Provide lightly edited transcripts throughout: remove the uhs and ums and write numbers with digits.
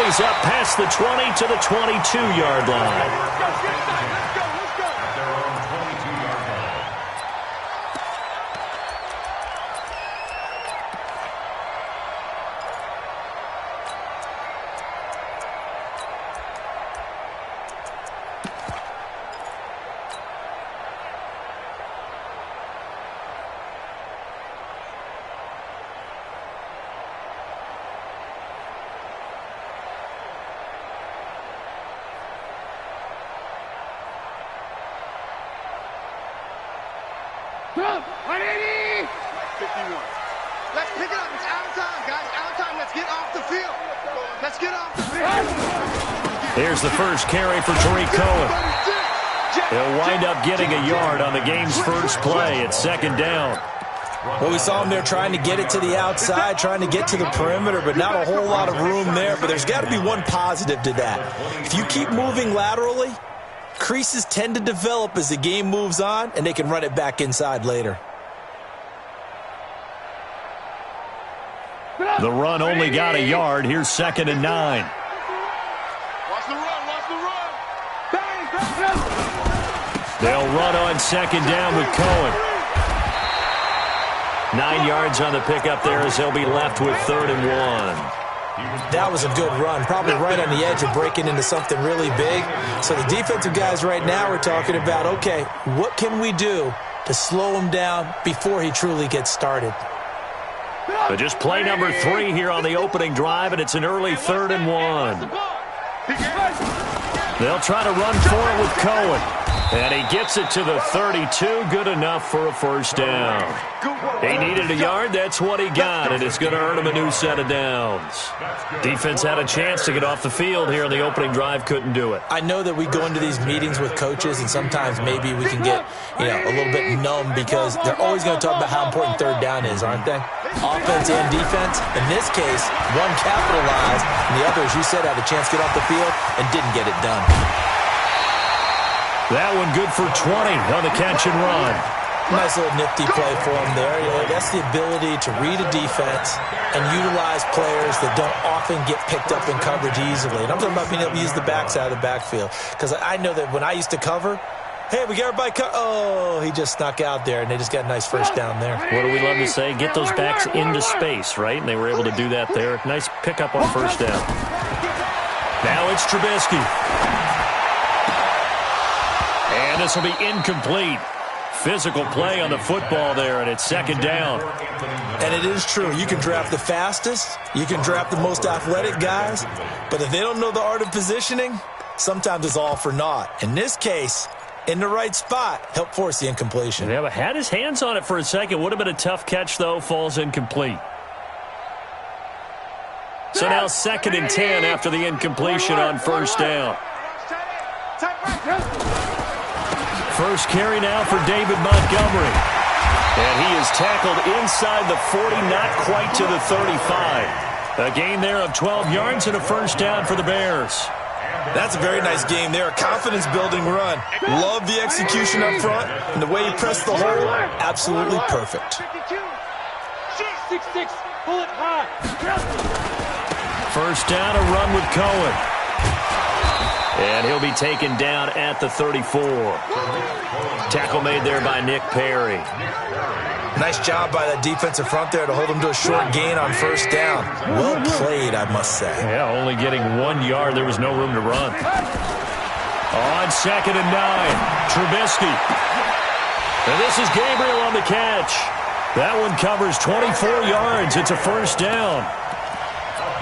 he's up past the 20 to the 22-yard line. Let's pick it up. It's out of time, guys. Out of time. Let's get off the field. Let's get off the field. Here's the first carry for Tariq Cohen. He'll wind up getting a yard on the game's first play. It's second down. Well, we saw him there trying to get it to the outside, trying to get to the perimeter, but not a whole lot of room there. But there's got to be one positive to that. If you keep moving laterally, creases tend to develop as the game moves on, and they can run it back inside later. The run only got a yard. Here's 2nd and 9. Watch the run. Watch the run. They'll run on 2nd down with Cohen. 9 yards on the pickup there as they'll be left with 3rd and 1. That was a good run, probably right on the edge of breaking into something really big. So the defensive guys right now are talking about, okay, what can we do to slow him down before he truly gets started? But just play number 3 here on the opening drive, and it's an early 3rd and 1. They'll try to run for it with Cohen. And he gets it to the 32, good enough for a first down. He needed a yard, that's what he got, and it's going to earn him a new set of downs. Defense had a chance to get off the field here on the opening drive, couldn't do it. I know that we go into these meetings with coaches, and sometimes maybe we can get, a little bit numb because they're always going to talk about how important 3rd down is, aren't they? Offense and defense. In this case, one capitalized, and the other, as you said, had a chance to get off the field and didn't get it done. That one good for 20 on the catch and run. Nice little nifty play for him there. That's the ability to read a defense and utilize players that don't often get picked up in coverage easily. And I'm talking about being able to use the backside of the backfield. Because I know that when I used to cover, hey, we got everybody he just snuck out there, and they just got a nice first down there. What do we love to say? Get those backs into space, right? And they were able to do that there. Nice pickup on first down. Now it's Trubisky. And this will be incomplete. Physical play on the football there, and it's 2nd down. And it is true. You can draft the fastest. You can draft the most athletic guys. But if they don't know the art of positioning, sometimes it's all for naught. In this case, in the right spot, help force the incompletion. Yeah, but had his hands on it for a second. Would have been a tough catch, though. Falls incomplete. So now 2nd and 10 after the incompletion on first down. First carry now for David Montgomery. And he is tackled inside the 40, not quite to the 35. A gain there of 12 yards and a first down for the Bears. That's a very nice game there. A confidence-building run. Love the execution up front. And the way he pressed the hole, absolutely perfect. 6-6, pull it high. First down, a run with Cohen. And he'll be taken down at the 34. Tackle made there by Nick Perry. Nice job by that defensive front there to hold him to a short gain on first down. Well played, I must say. Yeah, only getting 1 yard. There was no room to run. On 2nd and 9, Trubisky. And this is Gabriel on the catch. That one covers 24 yards. It's a first down.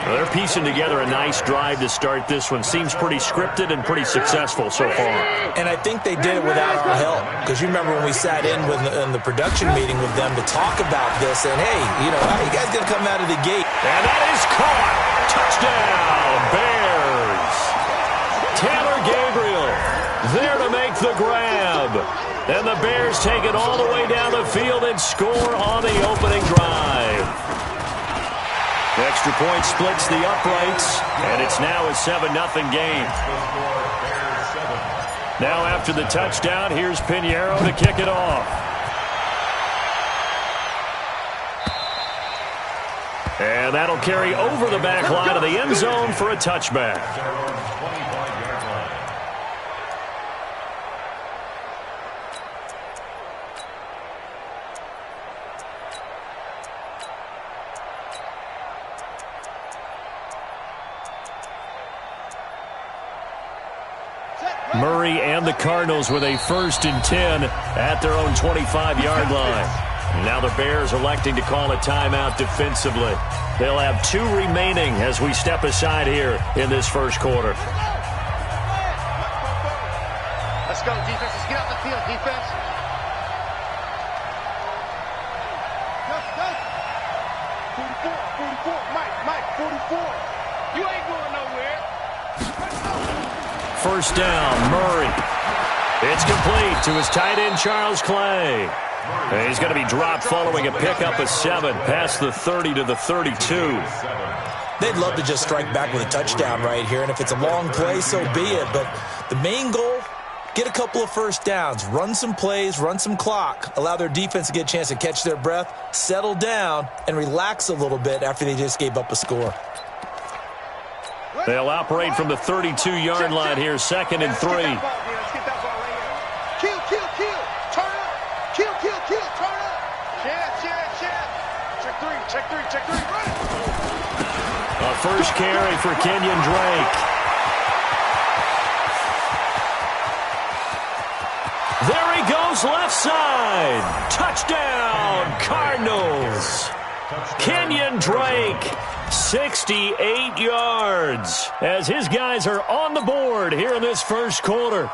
Well, they're piecing together a nice drive to start this one. Seems pretty scripted and pretty successful so far. And I think they did it without our help. Because you remember when we sat in the production meeting with them to talk about this. And, hey, how you guys going to come out of the gate? And that is caught. Touchdown, Bears. Taylor Gabriel there to make the grab. And the Bears take it all the way down the field and score on the opening drive. Extra point splits the uprights, and it's now a 7-0 game. Now after the touchdown, here's Pinheiro to kick it off. And that'll carry over the back line of the end zone for a touchback. Murray and the Cardinals with a 1st and 10 at their own 25-yard line. Now the Bears electing to call a timeout defensively. They'll have 2 remaining as we step aside here in this first quarter. Let's go, defense. Let's get out the field, defense. Go. 44, Mike, 44. You ain't going nowhere. First down, Murray. It's complete to his tight end, Charles Clay. And he's going to be dropped following a pickup of 7 past the 30 to the 32. They'd love to just strike back with a touchdown right here, and if it's a long play, so be it. But the main goal, get a couple of first downs, run some plays, run some clock, allow their defense to get a chance to catch their breath, settle down, and relax a little bit after they just gave up a score. They'll operate from the 32-yard line here, 2nd and 3. Kill. Turn up. Kill. Turn up. Check three. Run. A first carry for Kenyon Drake. There he goes, left side. Touchdown, Cardinals. Kenyon Drake, 68 yards, as his guys are on the board here in this first quarter.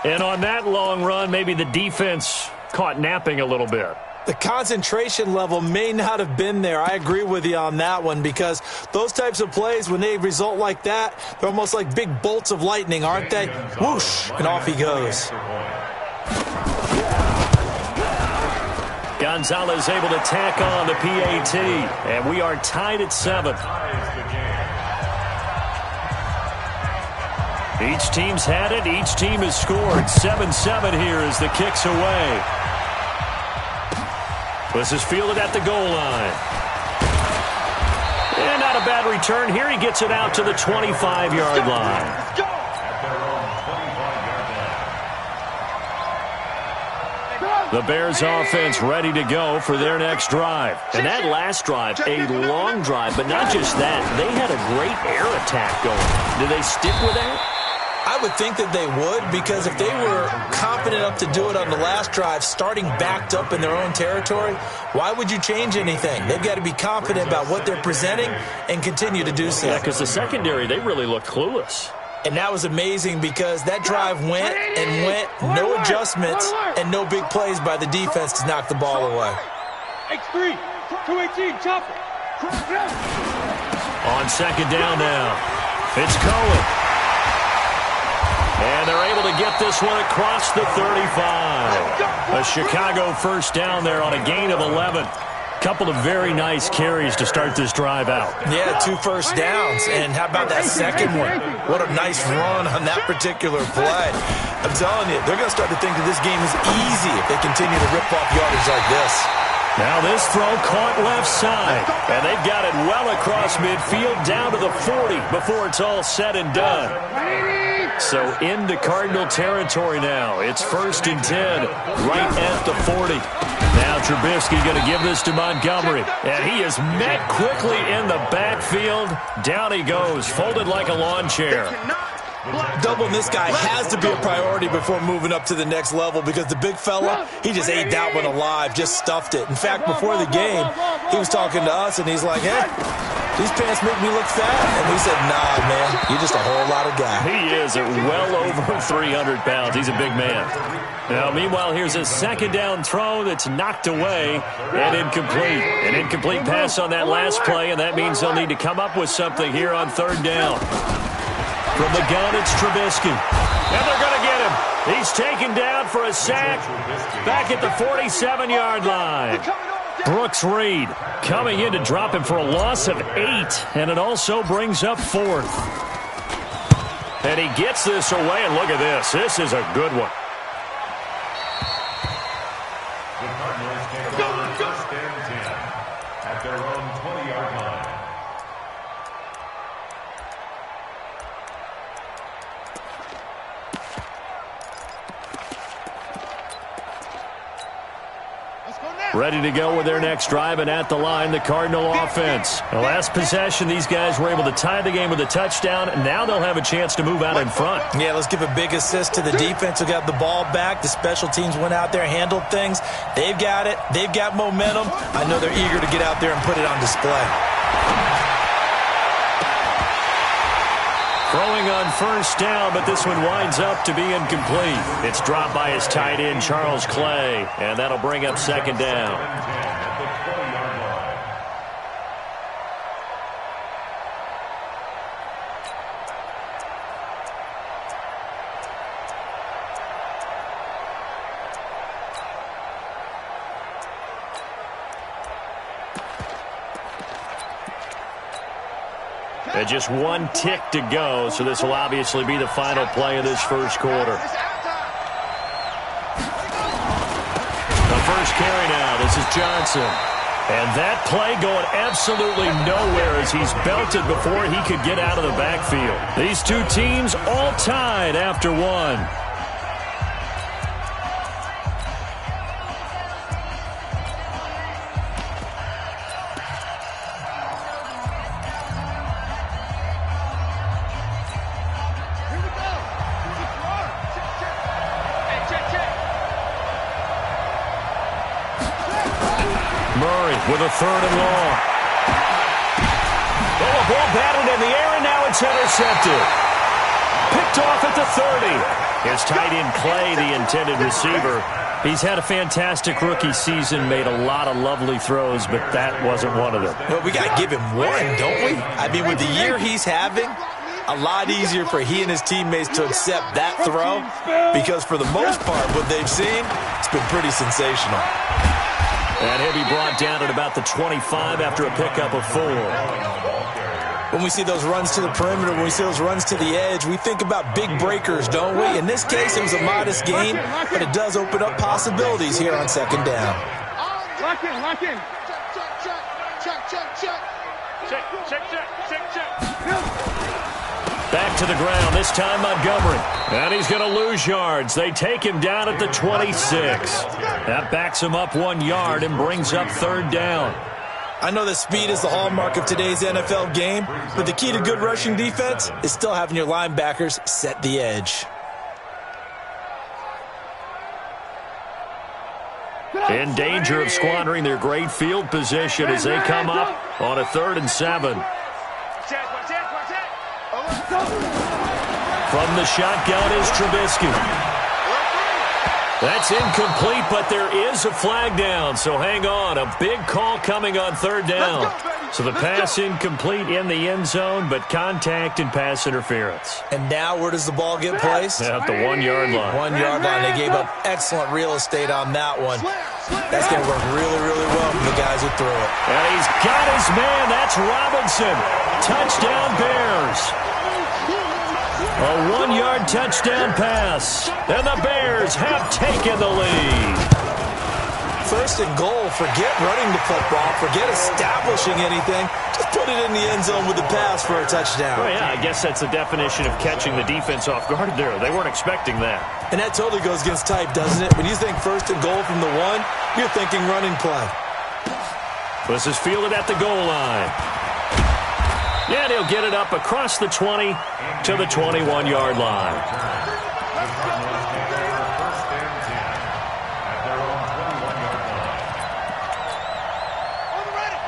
And on that long run, maybe the defense caught napping a little bit. The concentration level may not have been there. I agree with you on that one, because those types of plays, when they result like that, they're almost like big bolts of lightning, aren't they? Whoosh, and off he goes. Gonzalez able to tack on the PAT, and we are tied at 7. Each team's had it. Each team has scored. 7-7 here as the kick's away. This is fielded at the goal line. And not a bad return here. He gets it out to the 25-yard line. The Bears offense ready to go for their next drive. And that last drive, a long drive, but not just that. They had a great air attack going. Do they stick with that? I would think that they would, because if they were confident enough to do it on the last drive, starting backed up in their own territory, why would you change anything? They've got to be confident about what they're presenting and continue to do so. Yeah, because the secondary, they really look clueless. And that was amazing, because that drive went and went, no adjustments, and no big plays by the defense to knock the ball away. X3, 218, chopper. On second down now, it's Cohen. And they're able to get this one across the 35. A Chicago first down there on a gain of 11. Couple of very nice carries to start this drive out. Yeah, 2 first downs. And how about that second one? What a nice run on that particular play. I'm telling you, they're going to start to think that this game is easy if they continue to rip off yardage like this. Now this throw caught left side. And they've got it well across midfield down to the 40 before it's all said and done. So into Cardinal territory now. It's 1st and 10 right at the 40. Now Trubisky going to give this to Montgomery. And he is met quickly in the backfield. Down he goes, folded like a lawn chair. Doubling this guy has to be a priority before moving up to the next level, because the big fella, he just ate that one alive, just stuffed it. In fact, before the game, he was talking to us, and he's like, hey, these pants make me look fat. And we said, nah, man, you're just a whole lot of guy. He is at well over 300 pounds. He's a big man. Now, meanwhile, here's a second down throw that's knocked away and incomplete. An incomplete pass on that last play, and that means they'll need to come up with something here on 3rd down. From the gun, it's Trubisky. And they're going to get him. He's taken down for a sack back at the 47-yard line. Brooks Reed coming in to drop him for a loss of 8, and it also brings up 4th. And he gets this away, and look at this. This is a good one. The Cardinals get a first and 10 at their own 20-yard line. Ready to go with their next drive, and at the line, the Cardinal offense. The last possession, these guys were able to tie the game with a touchdown, and now they'll have a chance to move out in front. Yeah, let's give a big assist to the defense who got the ball back. The special teams went out there, handled things. They've got it. They've got momentum. I know they're eager to get out there and put it on display. Throwing on first down, but this one winds up to be incomplete. It's dropped by his tight end, Charles Clay, and that'll bring up second down. And just one tick to go, so this will obviously be the final play of this first quarter. The first carry now, this is Johnson. And that play going absolutely nowhere as he's belted before he could get out of the backfield. These two teams all tied after one. With a third and long. Oh, a ball batted in the air, and now it's intercepted. Picked off at the 30. Here's tight end Clay, the intended receiver. He's had a fantastic rookie season, made a lot of lovely throws, but that wasn't one of them. Well, we got to give him one, don't we? I mean, with the year he's having, a lot easier for he and his teammates to accept that throw because for the most part, what they've seen, it's been pretty sensational. And he'll be brought down at about the 25 after a pickup of 4. When we see those runs to the perimeter, when we see those runs to the edge, we think about big breakers, don't we? In this case, it was a modest gain, but it does open up possibilities here on second down. Lock in, lock in. Check. Back to the ground, this time Montgomery. And he's going to lose yards. They take him down at the 26. That backs him up 1 yard and brings up third down. I know that speed is the hallmark of today's NFL game, but the key to good rushing defense is still having your linebackers set the edge. In danger of squandering their great field position as they come up on a 3rd and 7. From the shotgun is Trubisky. That's incomplete, but there is a flag down, so hang on. A big call coming on third down. So the pass incomplete in the end zone, but contact and pass interference. And now where does the ball get placed? At the 1 yard line. 1 yard line. They gave up excellent real estate on that one. That's going to work really, really well for the guys who threw it. And he's got his man. That's Robinson. Touchdown Bears. A 1 yard touchdown pass. And the Bears have taken the lead. First and goal. Forget running the football. Forget establishing anything. Just put it in the end zone with the pass for a touchdown. Oh, yeah, I guess that's the definition of catching the defense off guard there. They weren't expecting that. And that totally goes against type, doesn't it? When you think first and goal from the 1, you're thinking running play. This is fielded at the goal line. Yeah, and he'll get it up across the 20 to the 21-yard line.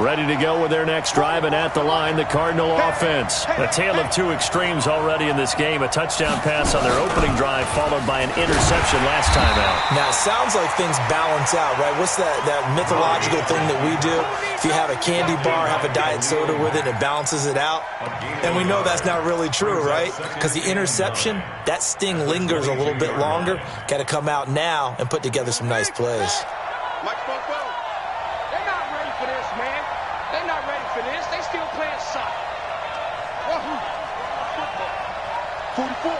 Ready to go with their next drive, and at the line, the Cardinal offense. A tale of two extremes already in this game. A touchdown pass on their opening drive, followed by an interception last time out. Now, it sounds like things balance out, right? What's that mythological thing that we do? If you have a candy bar, have a diet soda with it, it balances it out. And we know that's not really true, right? Because the interception, that sting lingers a little bit longer. Got to come out now and put together some nice plays. They're not ready for this, man. They're not ready for this. They still playing soccer. 44.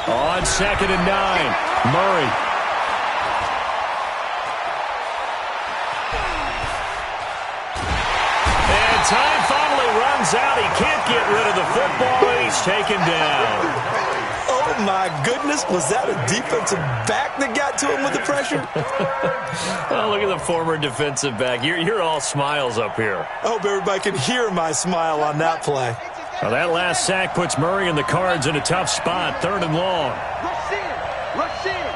On 2nd and 9, Murray. And time finally runs out. He can't get rid of the football. He's taken down. Oh, my goodness. Was that a defensive back that got to him with the pressure? Oh, look at the former defensive back. You're all smiles up here. I hope everybody can hear my smile on that play. Now that last sack puts Murray and the Cards in a tough spot, 3rd and long. Rush in. Rush in.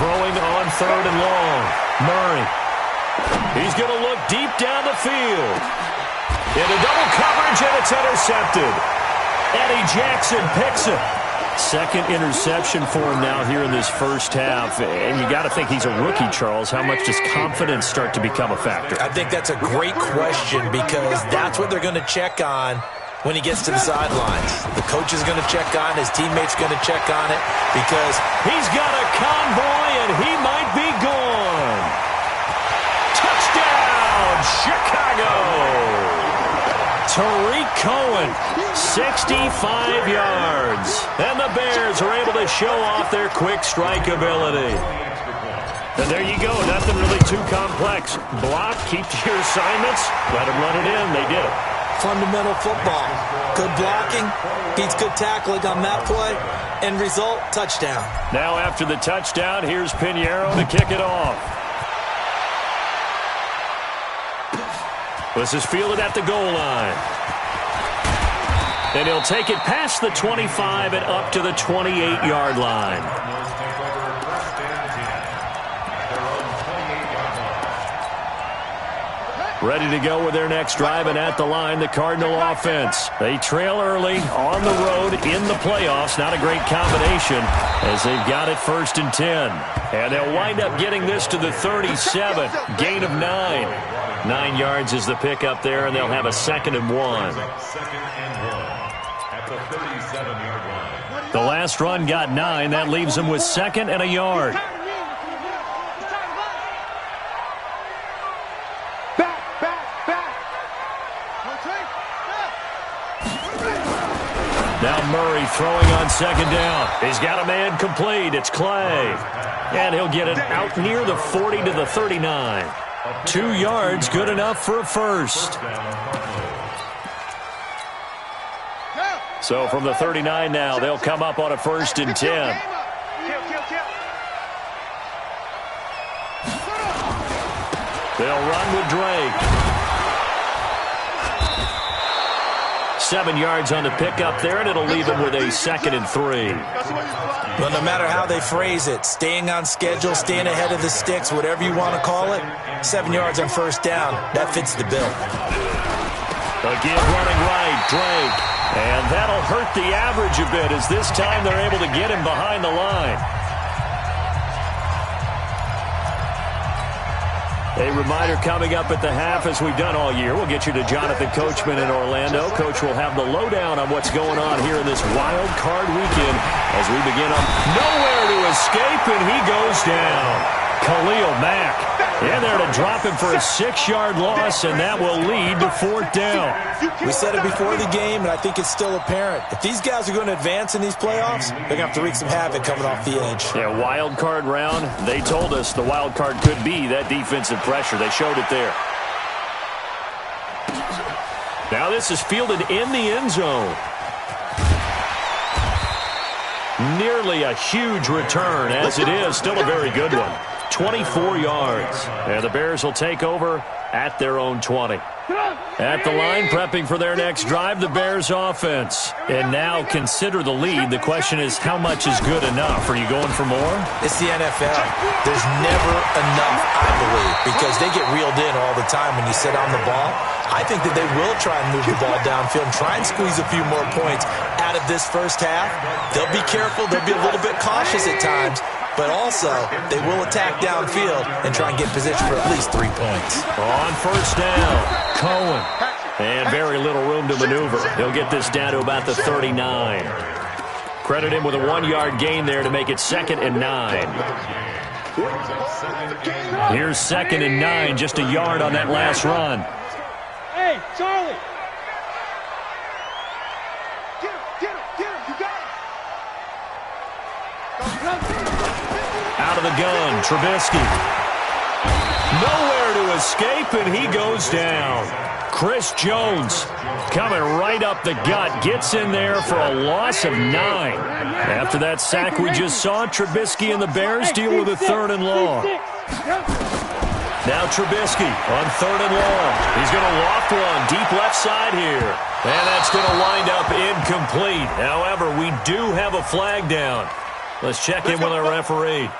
Throwing on 3rd and long. Murray. He's going to look deep down the field. Into double coverage, and it's intercepted. Eddie Jackson picks it. Second interception for him now here in this first half. And you got to think he's a rookie, Charles. How much does confidence start to become a factor? I think that's a great question because that's what they're going to check on when he gets to the sidelines. The coach is going to check on, his teammates going to check on it because he's got a convoy and he might be gone. Touchdown, Chicago! Tariq Cohen, 65 yards. And the Bears are able to show off their quick strike ability. And there you go, nothing really too complex. Block, keep to your assignments, let them run it in. They did it. Fundamental football. Good blocking, beats good tackling on that play, end result, touchdown. Now after the touchdown, here's Pinheiro to kick it off. This is fielded at the goal line. And he'll take it past the 25 and up to the 28-yard line. Ready to go with their next drive, and at the line, the Cardinal offense. They trail early on the road in the playoffs. Not a great combination as they've got it 1st and 10. And they'll wind up getting this to the 37. Gain of 9. 9 yards is the pickup there, and they'll have a 2nd and 1. The last run got 9. That leaves them with 2nd and a yard. Now Murray throwing on 2nd down. He's got a man complete. It's Clay. And he'll get it out near the 40 to the 39. 2 yards, good enough for a first. So from the 39 now, they'll come up on a 1st and 10. They'll run with Drake. 7 yards on the pickup there, and it'll leave them with a 2nd and 3. Well, no matter how they phrase it, staying on schedule, staying ahead of the sticks, whatever you want to call it, 7 yards on 1st down, that fits the bill. Again, running right, Drake. And that'll hurt the average a bit as this time they're able to get him behind the line. A reminder coming up at the half, as we've done all year. We'll get you to Jonathan Coachman in Orlando. Coach will have the lowdown on what's going on here in this wild card weekend as we begin on nowhere to escape, and he goes down. Khalil Mack in there to drop him for a 6-yard loss, and that will lead to 4th down. We said it before the game, and I think it's still apparent. If these guys are going to advance in these playoffs, they're going to have to wreak some havoc coming off the edge. Yeah, wild card round. They told us the wild card could be that defensive pressure. They showed it there. Now this is fielded in the end zone. Nearly a huge return, as it is. Still a very good one. 24 yards. And the Bears will take over at their own 20. At the line, prepping for their next drive, the Bears offense. And now consider the lead. The question is, how much is good enough? Are you going for more? It's the NFL. There's never enough, I believe, because they get reeled in all the time when you sit on the ball. I think that they will try and move the ball downfield and try and squeeze a few more points out of this first half. They'll be careful. They'll be a little bit cautious at times. But also, they will attack downfield and try and get position for at least 3 points. On 1st down, Cohen. And very little room to maneuver. He'll get this down to about the 39. Credit him with a 1-yard gain there to make it 2nd and 9. Here's 2nd and 9, just a yard on that last run. Hey, Charlie. Get him, you got it. Out of the gun, Trubisky. Nowhere to escape, and he goes down. Chris Jones coming right up the gut, gets in there for a loss of 9. After that sack we just saw, Trubisky and the Bears deal with a 3rd and long. Now Trubisky on 3rd and long. He's going to loft one deep left side here. And that's going to wind up incomplete. However, we do have a flag down. Let's check in with our referee.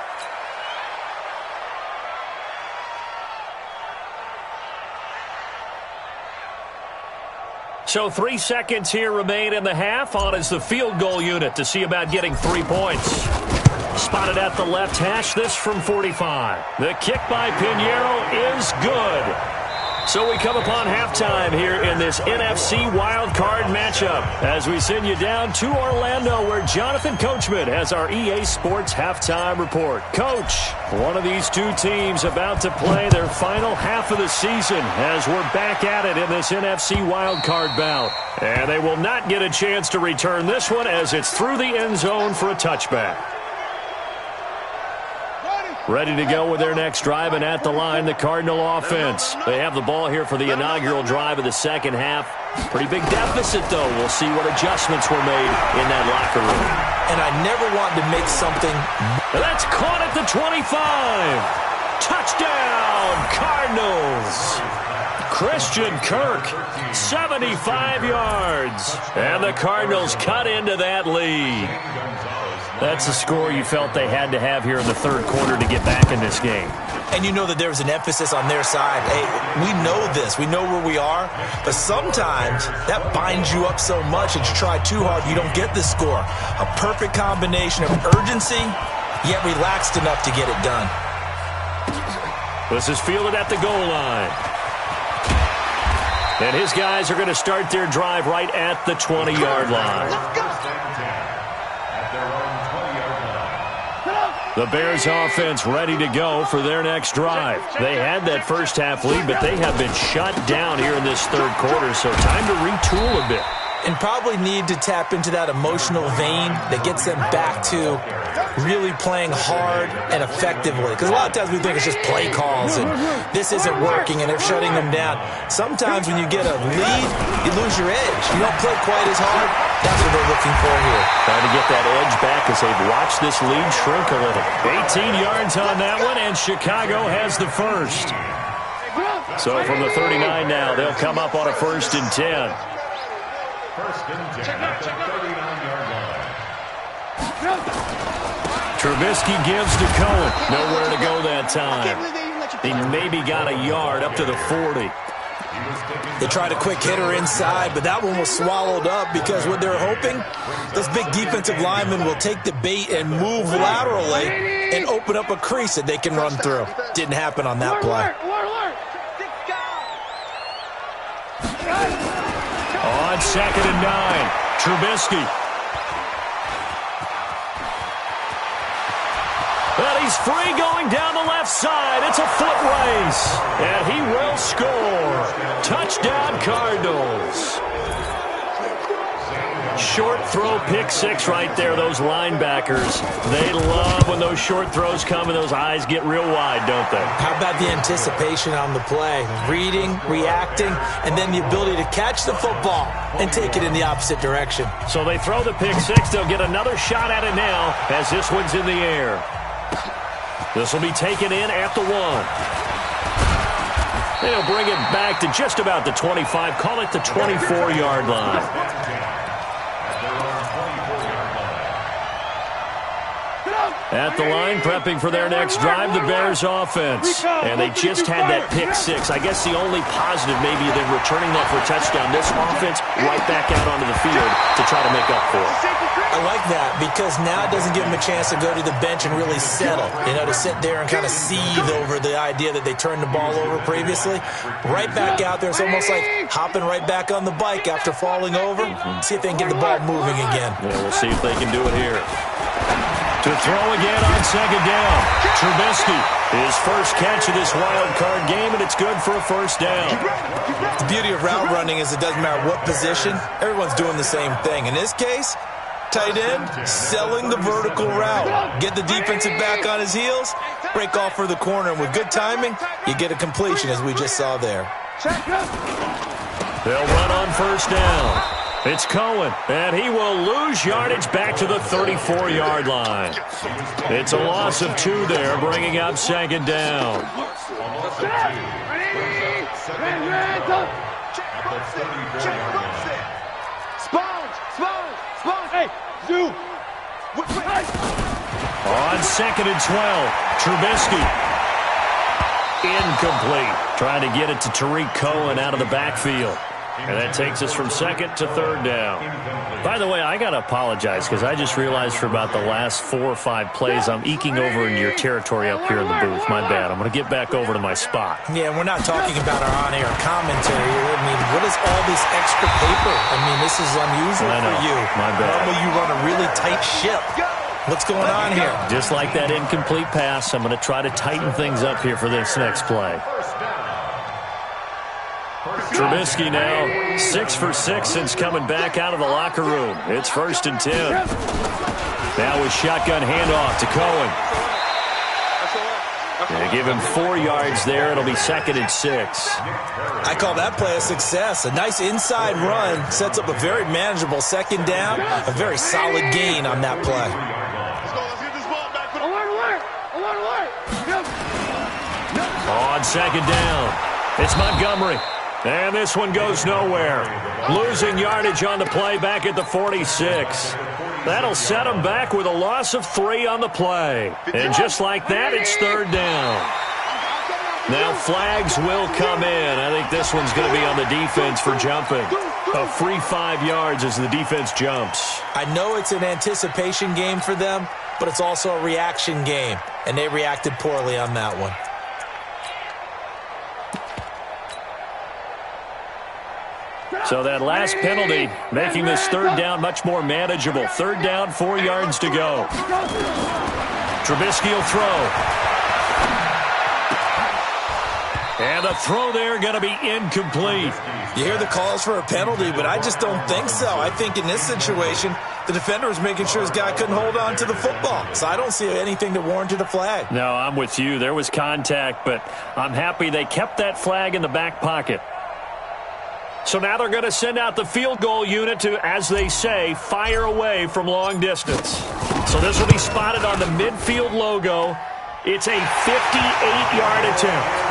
So 3 seconds here remain in the half. On is the field goal unit to see about getting 3 points. Spotted at the left hash, this from 45. The kick by Pinheiro is good. So we come upon halftime here in this NFC Wild Card matchup as we send you down to Orlando where Jonathan Coachman has our EA Sports Halftime Report. Coach, one of these two teams about to play their final half of the season as we're back at it in this NFC Wild Card bout. And they will not get a chance to return this one as it's through the end zone for a touchback. Ready to go with their next drive, and at the line, the Cardinal offense. They have the ball here for the inaugural drive of the second half. Pretty big deficit, though. We'll see what adjustments were made in that locker room. And I never wanted to make something. That's caught at the 25. Touchdown, Cardinals. Christian Kirk, 75 yards. And the Cardinals cut into that lead. That's a score you felt they had to have here in the third quarter to get back in this game. And you know that there was an emphasis on their side. Hey, we know this. We know where we are. But sometimes that binds you up so much that you try too hard, you don't get the score. A perfect combination of urgency, yet relaxed enough to get it done. This is fielded at the goal line. And his guys are going to start their drive right at the 20-yard line. The Bears offense ready to go for their next drive. They had that first half lead, but they have been shut down here in this third quarter, so time to retool a bit. And probably need to tap into that emotional vein that gets them back to really playing hard and effectively. Because a lot of times we think it's just play calls and this isn't working and they're shutting them down. Sometimes when you get a lead, you lose your edge. You don't play quite as hard. That's what they're looking for here. Trying to get that edge back as they've watched this lead shrink a little. 18 yards on that one, and Chicago has the first. So from the 39 now, they'll come up on a 1st and 10. Trubisky gives to Cohen. Nowhere to go that time. He maybe got a yard up to the 40. They tried a quick hitter inside, but that one was swallowed up because what they're hoping, those big defensive linemen will take the bait and move laterally and open up a crease that they can run through. Didn't happen on that play. On 2nd and 9, Trubisky. And he's free going down the left side. It's a foot race. And he will score. Touchdown, Cardinals. Short throw, pick six right there, those linebackers. They love when those short throws come and those eyes get real wide, don't they? How about the anticipation on the play? Reading, reacting, and then the ability to catch the football and take it in the opposite direction. So they throw the pick six. They'll get another shot at it now as this one's in the air. This will be taken in at the 1. They'll bring it back to just about the 25. Call it the 24-yard line. At the line, prepping for their next drive, the Bears offense. And they just had that pick six. I guess the only positive maybe than returning that for a touchdown. This offense right back out onto the field to try to make up for it. I like that because now it doesn't give them a chance to go to the bench and really settle. You know, to sit there and kind of seethe over the idea that they turned the ball over previously. Right back out there. It's almost like hopping right back on the bike after falling over. See if they can get the ball moving again. Yeah, we'll see if they can do it here. To throw again on 2nd down. Trubisky, his first catch of this wild card game, and it's good for a 1st down. The beauty of route running is it doesn't matter what position. Everyone's doing the same thing. In this case, Tight end, selling the vertical route. Get the defensive back on his heels, break off for the corner, and with good timing, you get a completion, as we just saw there. They'll run on first down. It's Cohen, and he will lose yardage back to the 34-yard line. It's a loss of 2 there, bringing up second down. On second and 12, Trubisky. Incomplete. Trying to get it to Tariq Cohen out of the backfield. And that takes us from second to third down. By the way, I got to apologize because I just realized for about the last 4 or 5 plays I'm eking over into your territory up here in the booth. My bad. I'm going to get back over to my spot. Yeah, we're not talking about our on-air commentary. I mean, what is all this extra paper? I mean, this is unusual for you. My bad. Normally you run a really tight ship. What's going on here? Just like that incomplete pass, I'm going to try to tighten things up here for this next play. Trubisky now 6 for 6 since coming back out of the locker room. It's 1st and 10. Now with shotgun handoff to Cohen. They give him 4 yards there. It'll be 2nd and 6. I call that play a success. A nice inside run sets up a very manageable second down. A very solid gain on that play. On second down, it's Montgomery. And this one goes nowhere. Losing yardage on the play back at the 46. That'll set him back with a loss of 3 on the play. And just like that, it's 3rd down. Now flags will come in. I think this one's going to be on the defense for jumping. A free 5 yards as the defense jumps. I know it's an anticipation game for them, but it's also a reaction game. And they reacted poorly on that one. So that last penalty making this 3rd down much more manageable. 3rd down, 4 yards to go. Trubisky will throw. And the throw there going to be incomplete. You hear the calls for a penalty, but I just don't think so. I think in this situation, the defender was making sure his guy couldn't hold on to the football. So I don't see anything that warranted a flag. No, I'm with you. There was contact, but I'm happy they kept that flag in the back pocket. So now they're going to send out the field goal unit to, as they say, fire away from long distance. So this will be spotted on the midfield logo. It's a 58-yard attempt.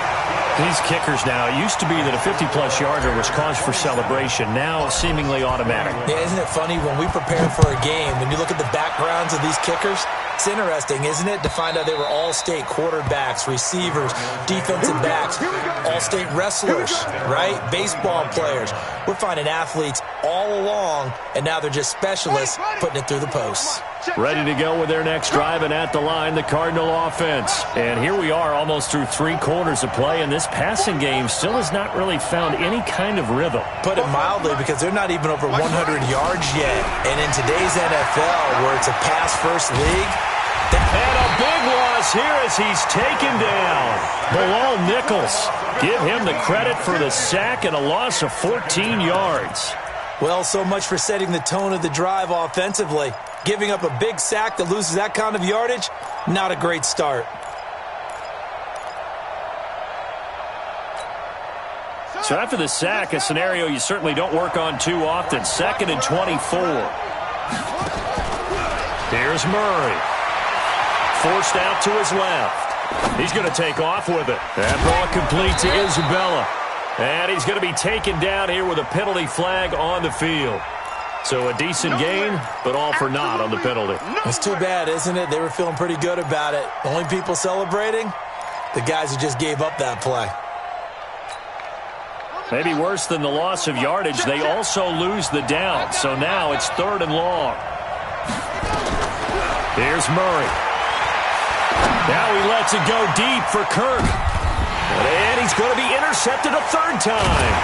These kickers now, it used to be that a 50-plus yarder was cause for celebration. Now seemingly automatic. Yeah, isn't it funny when we prepare for a game, when you look at the backgrounds of these kickers, it's interesting, isn't it, to find out they were all-state quarterbacks, receivers, defensive backs, all-state wrestlers, right? Baseball players. We're finding athletes all along, and now they're just specialists putting it through the posts. Ready to go with their next drive, and at the line, the Cardinal offense. And here we are almost through 3 quarters of play, and this passing game still has not really found any kind of rhythm. Put it mildly, because they're not even over 100 yards yet. And in today's NFL, where it's a pass-first league, and a big loss here as he's taken down. Bilal Nichols. Give him the credit for the sack and a loss of 14 yards. Well, so much for setting the tone of the drive offensively. Giving up a big sack that loses that kind of yardage, not a great start. So after the sack, a scenario you certainly don't work on too often. 2nd and 24. Here's Murray. Forced out to his left. He's going to take off with it. That ball complete to Isabella. And he's going to be taken down here with a penalty flag on the field. So a decent gain, but all for naught on the penalty. It's too bad, isn't it? They were feeling pretty good about it. The only people celebrating, the guys who just gave up that play. Maybe worse than the loss of yardage, they also lose the down. So now it's 3rd and long. Here's Murray. Now he lets it go deep for Kirk. And he's going to be intercepted a 3rd time.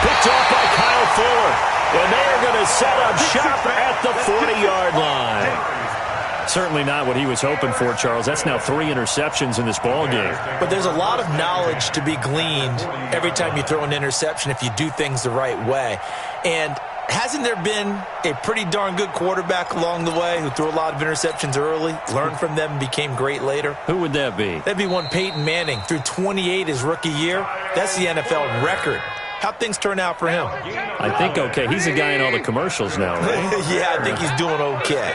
Picked off by Kyle Fuller. And they're going to set up shop at the 40-yard line. Certainly not what he was hoping for, Charles. That's now 3 interceptions in this ball game. But there's a lot of knowledge to be gleaned every time you throw an interception if you do things the right way. And Hasn't there been a pretty darn good quarterback along the way who threw a lot of interceptions early, learned from them, and became great later? Who would that be? That'd be one Peyton Manning. Threw 28 his rookie year. That's the NFL record. How'd things turn out for him? I think okay. He's a guy in all the commercials now, right? Yeah, I think he's doing okay.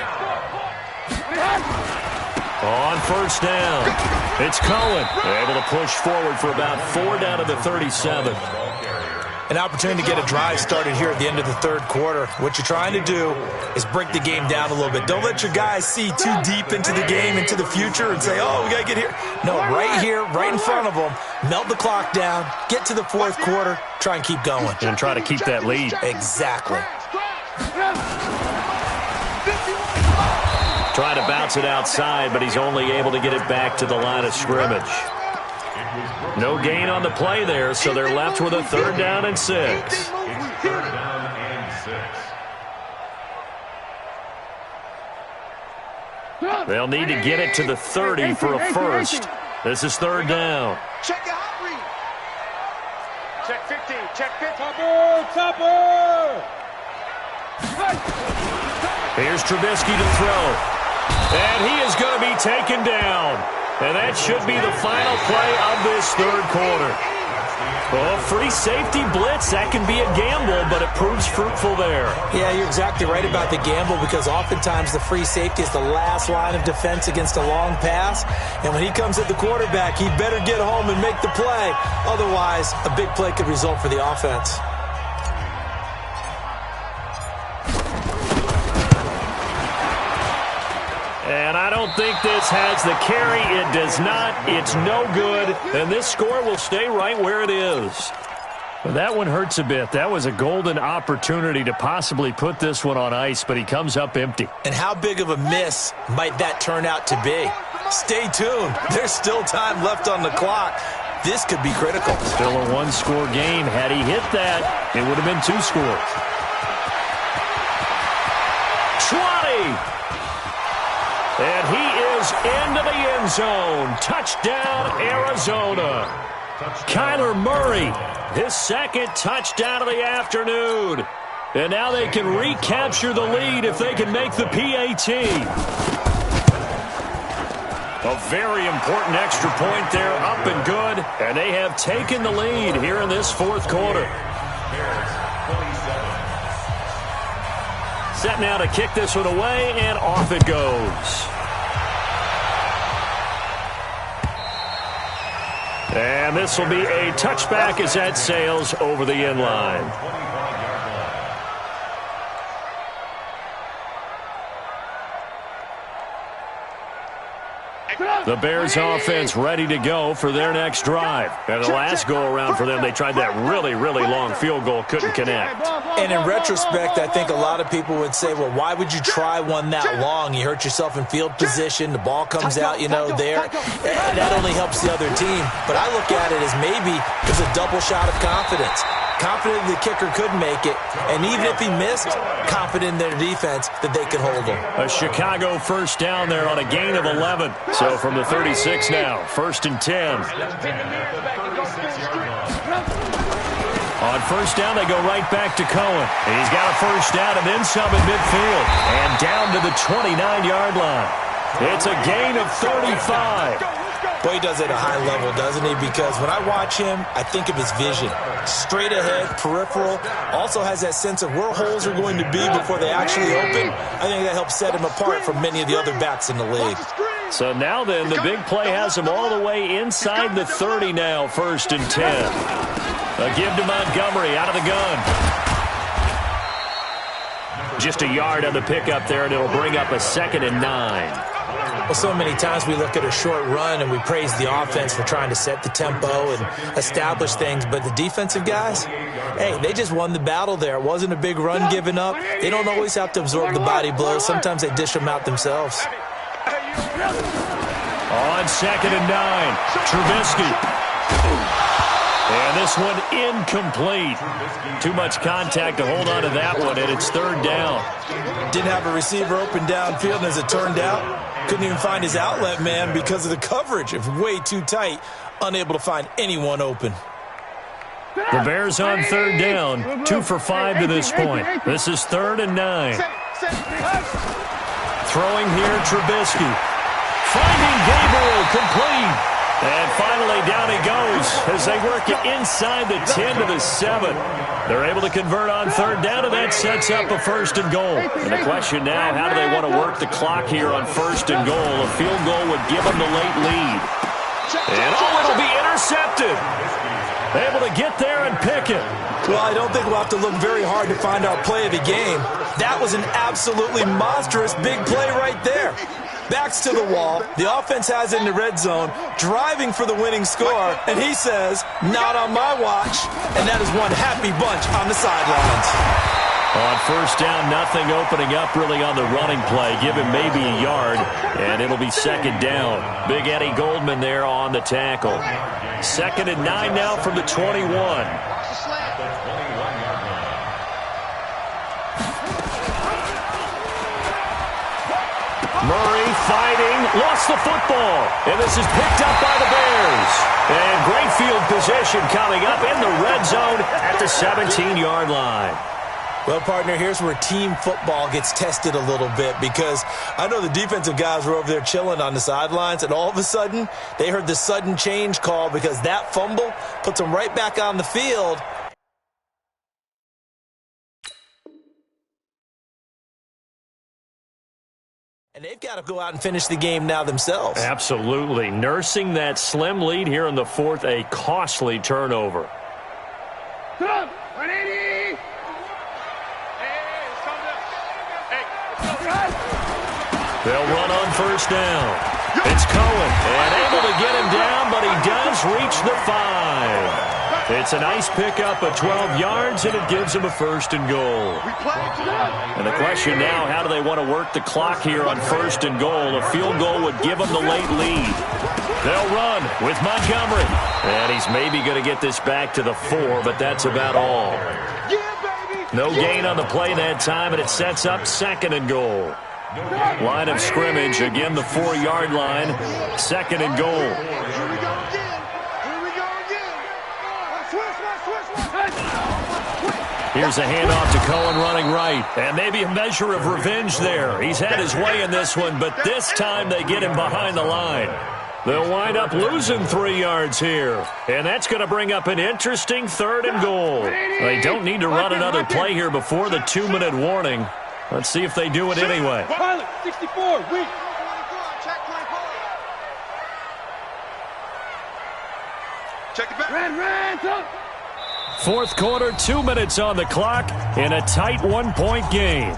On first down, it's Cohen. Able to push forward for about 4 down to the 37. An opportunity to get a drive started here at the end of the third quarter. What you're trying to do is break the game down a little bit. Don't let your guys see too deep into the game, into the future, and say, oh, we got to get here. No, right here, right in front of them, melt the clock down, get to the fourth quarter, try and keep going. And try to keep that lead. Exactly. Trying to bounce it outside, but he's only able to get it back to the line of scrimmage. No gain on the play there, so they're left with a 3rd down and 6. They'll need to get it to the 30 for a first. This is 3rd down. Check your hot read. Check 50. Check 50. Topper! Here's Trubisky to throw. And he is going to be taken down. And that should be the final play of this third quarter. Oh, free safety blitz. That can be a gamble, but it proves fruitful there. Yeah, you're exactly right about the gamble because oftentimes the free safety is the last line of defense against a long pass. And when he comes at the quarterback, he better get home and make the play. Otherwise, a big play could result for the offense. And I don't think this has the carry. It does not. It's no good. And this score will stay right where it is. Well, that one hurts a bit. That was a golden opportunity to possibly put this one on ice, but he comes up empty. And how big of a miss might that turn out to be? Stay tuned. There's still time left on the clock. This could be critical. Still a one-score game. Had he hit that, it would have been 2 scores. 20! And he is into the end zone. Touchdown, Arizona. Kyler Murray, his 2nd touchdown of the afternoon. And now they can recapture the lead if they can make the PAT. A very important extra point there, up and good. And they have taken the lead here in this fourth quarter. Set now to kick this one away, and off it goes. And this will be a touchback as that sails over the end line. The Bears offense ready to go for their next drive. And the last go-around for them, they tried that really, really long field goal, couldn't connect. And in retrospect, I think a lot of people would say, well, why would you try one that long? You hurt yourself in field position. The ball comes out, there. And that only helps the other team. But I look at it as maybe there's a double shot of confidence. Confident the kicker could make it, and even if he missed, confident in their defense that they could hold him. A Chicago first down there on a gain of 11. So from the 36 now, 1st and 10. On first down, they go right back to Cohen. And he's got a first down and then some in midfield. And down to the 29-yard line. It's a gain of 35. Boy, he does it at a high level, doesn't he? Because when I watch him, I think of his vision. Straight ahead, peripheral. Also has that sense of where holes are going to be before they actually open. I think that helps set him apart from many of the other backs in the league. So now then, the big play has him all the way inside the 30 now, 1st and 10. A give to Montgomery out of the gun. Just a yard on the pickup there, and it'll bring up a 2nd and 9. Well, so many times we look at a short run and we praise the offense for trying to set the tempo and establish things, but the defensive guys, hey, they just won the battle there. It wasn't a big run given up. They don't always have to absorb the body blows. Sometimes they dish them out themselves. On 2nd and 9, Trubisky. And this one incomplete. Too much contact to hold on to that one, and it's 3rd down. Didn't have a receiver open downfield, and as it turned out, couldn't even find his outlet man because of the coverage. It was way too tight, unable to find anyone open. The Bears on third down, 2 for 5 to this point. This is 3rd and 9. Throwing here, Trubisky. Finding Gabriel, complete. And finally, down he goes as they work it inside the 10 to the 7. They're able to convert on third down, and that sets up a 1st and goal. And the question now, how do they want to work the clock here on 1st and goal? A field goal would give them the late lead. And, it'll be intercepted. Able to get there and pick it. Well, I don't think we'll have to look very hard to find our play of the game. That was an absolutely monstrous big play right there. Backs to the wall. The offense has it in the red zone, driving for the winning score, and he says, not on my watch. And that is one happy bunch on the sidelines. On 1st down, nothing opening up really on the running play. Give him maybe a yard, and it'll be 2nd down. Big Eddie Goldman there on the tackle. 2nd and 9 now from the 21. Murray fighting, lost the football, and this is picked up by the Bears. And great field position coming up in the red zone at the 17-yard line. Well, partner, here's where team football gets tested a little bit, because I know the defensive guys were over there chilling on the sidelines, and all of a sudden, they heard the sudden change call because that fumble puts them right back on the field. And they've got to go out and finish the game now themselves. Absolutely. Nursing that slim lead here in the 4th, a costly turnover. 180! They'll run on 1st down. It's Cohen, and able to get him down, but he does reach the 5. It's a nice pickup of 12 yards, and it gives him a 1st and goal. And the question now, how do they want to work the clock here on 1st and goal? A field goal would give them the late lead. They'll run with Montgomery. And he's maybe going to get this back to the 4, but that's about all. No gain on the play that time, and it sets up 2nd and goal. Line of scrimmage, again the 4-yard line, 2nd and goal. Here we go again. Here we go again. Here's a handoff to Cohen running right. And maybe a measure of revenge there. He's had his way in this one, but this time they get him behind the line. They'll wind up losing 3 yards here. And that's going to bring up an interesting 3rd and goal. They don't need to run another play here before the 2-minute warning. Let's see if they do it anyway. Pilot, 64, weak. Check it back. Ran, 4th quarter, 2 minutes on the clock in a tight 1-point game.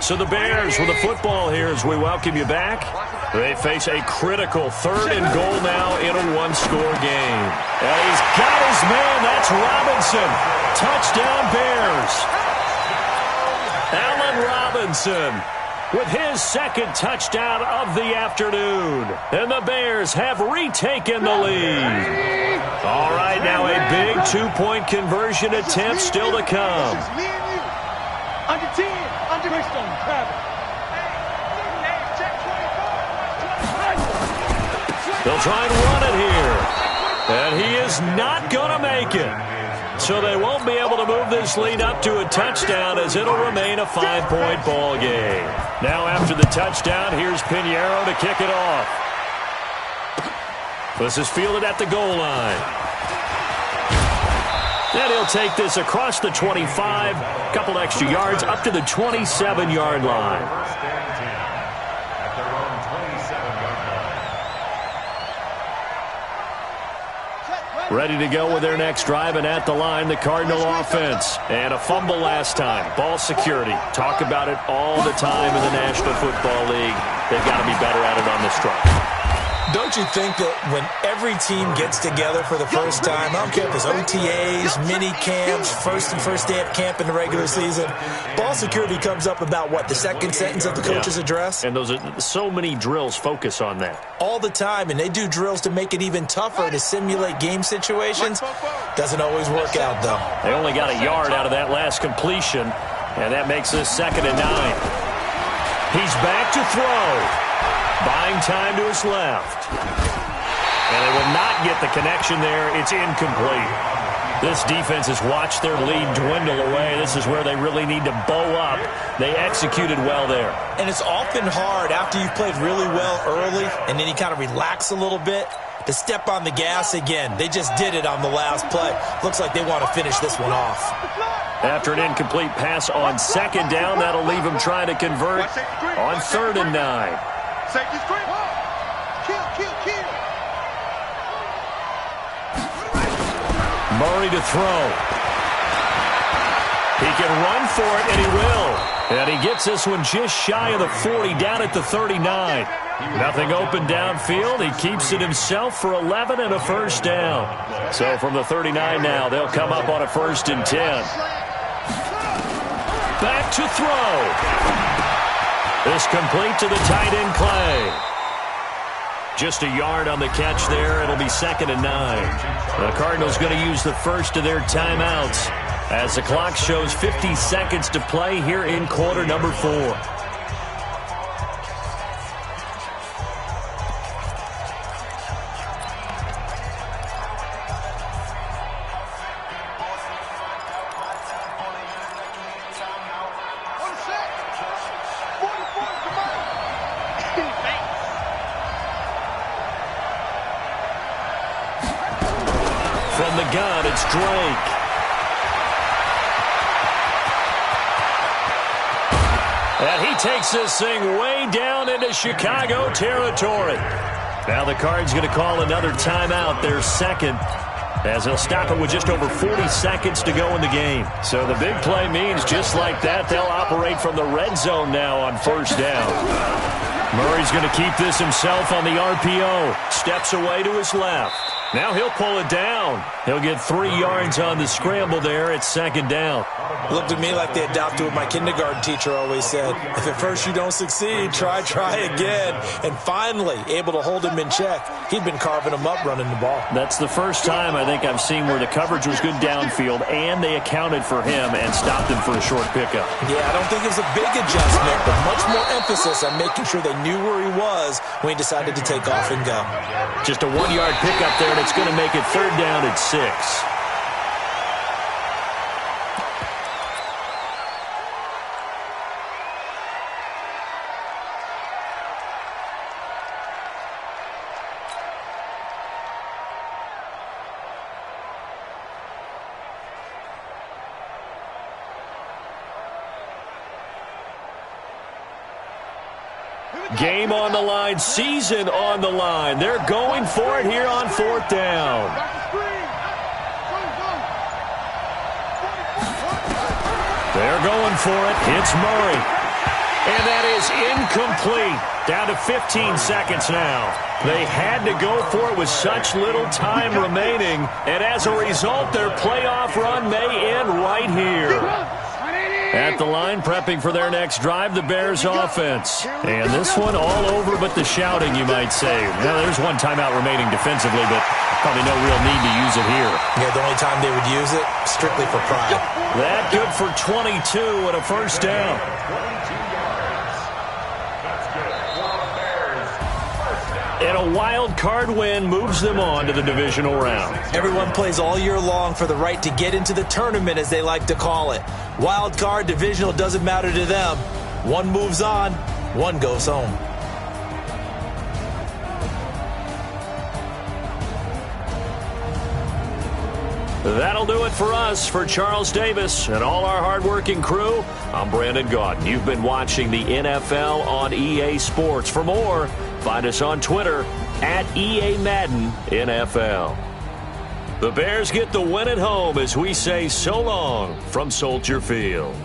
So the Bears with the football here as we welcome you back. They face a critical 3rd and goal now in a 1-score game. And he's got his man. That's Robinson. Touchdown Bears. Allen Robinson with his 2nd touchdown of the afternoon. And the Bears have retaken the lead. All right, now a big 2-point conversion attempt still to come. Under 10. Under Christian Travis. They'll try and run it here. And he is not going to make it. So they won't be able to move this lead up to a touchdown as it'll remain a 5-point ball game. Now after the touchdown, here's Pinheiro to kick it off. This is fielded at the goal line. And he'll take this across the 25, a couple extra yards up to the 27-yard line. Ready to go with their next drive, and at the line, the Cardinal offense. And a fumble last time. Ball security. Talk about it all the time in the National Football League. They've got to be better at it on this drive. Don't you think that when every team gets together for the first time, I don't care if it's OTAs, mini camps, first day of camp in the regular season, ball security comes up about, what, the second sentence of the coach's address? And those are so many drills focus on that. All the time, and they do drills to make it even tougher to simulate game situations. Doesn't always work out, though. They only got a yard out of that last completion, and that makes this 2nd and 9. He's back to throw. Buying time to his left. And they will not get the connection there. It's incomplete. This defense has watched their lead dwindle away. This is where they really need to bow up. They executed well there. And it's often hard after you've played really well early and then you kind of relax a little bit to step on the gas again. They just did it on the last play. Looks like they want to finish this one off. After an incomplete pass on second down, that'll leave him trying to convert on 3rd and 9. Safety screen. Kill. Murray to throw. He can run for it, and he will. And he gets this one just shy of the 40, down at the 39. Nothing open downfield. He keeps it himself for 11 and a first down. So from the 39 now, they'll come up on a 1st and 10. Back to throw. This complete to the tight end, Clay. Just a yard on the catch there. It'll be 2nd and 9. The Cardinals going to use the first of their timeouts as the clock shows 50 seconds to play here in quarter number 4. From the gun, it's Drake. And he takes this thing way down into Chicago territory. Now the Cards going to call another timeout, their 2nd, as they'll stop it with just over 40 seconds to go in the game. So the big play means just like that, they'll operate from the red zone now on 1st down. Murray's going to keep this himself on the RPO. Steps away to his left. Now he'll pull it down. He'll get 3 yards on the scramble there at 2nd down. Looked at me like they adopted what my kindergarten teacher always said. If at first you don't succeed, try again. And finally, able to hold him in check. He'd been carving him up running the ball. That's the first time I think I've seen where the coverage was good downfield and they accounted for him and stopped him for a short pickup. Yeah, I don't think it was a big adjustment, but much more emphasis on making sure they knew where he was when he decided to take off and go. Just a 1-yard pickup there, and it's going to make it 3rd down at 6. Game on the line, season on the line. They're going for it here on 4th down. They're going for it. It's Murray. And that is incomplete. Down to 15 seconds now. They had to go for it with such little time remaining. And as a result, their playoff run may end right here. At the line, prepping for their next drive, the Bears offense. And this one all over but the shouting, you might say. Now, there's one timeout remaining defensively, but probably no real need to use it here. Yeah, the only time they would use it, strictly for pride. That good for 22 and a 1st down. And a wild card win moves them on to the divisional round. Everyone plays all year long for the right to get into the tournament, as they like to call it. Wild card, divisional, doesn't matter to them. One moves on, one goes home. That'll do it for us. For Charles Davis and all our hardworking crew, I'm Brandon Gaudin. You've been watching the NFL on EA Sports. For more, find us on Twitter at EA Madden NFL. The Bears get the win at home as we say so long from Soldier Field.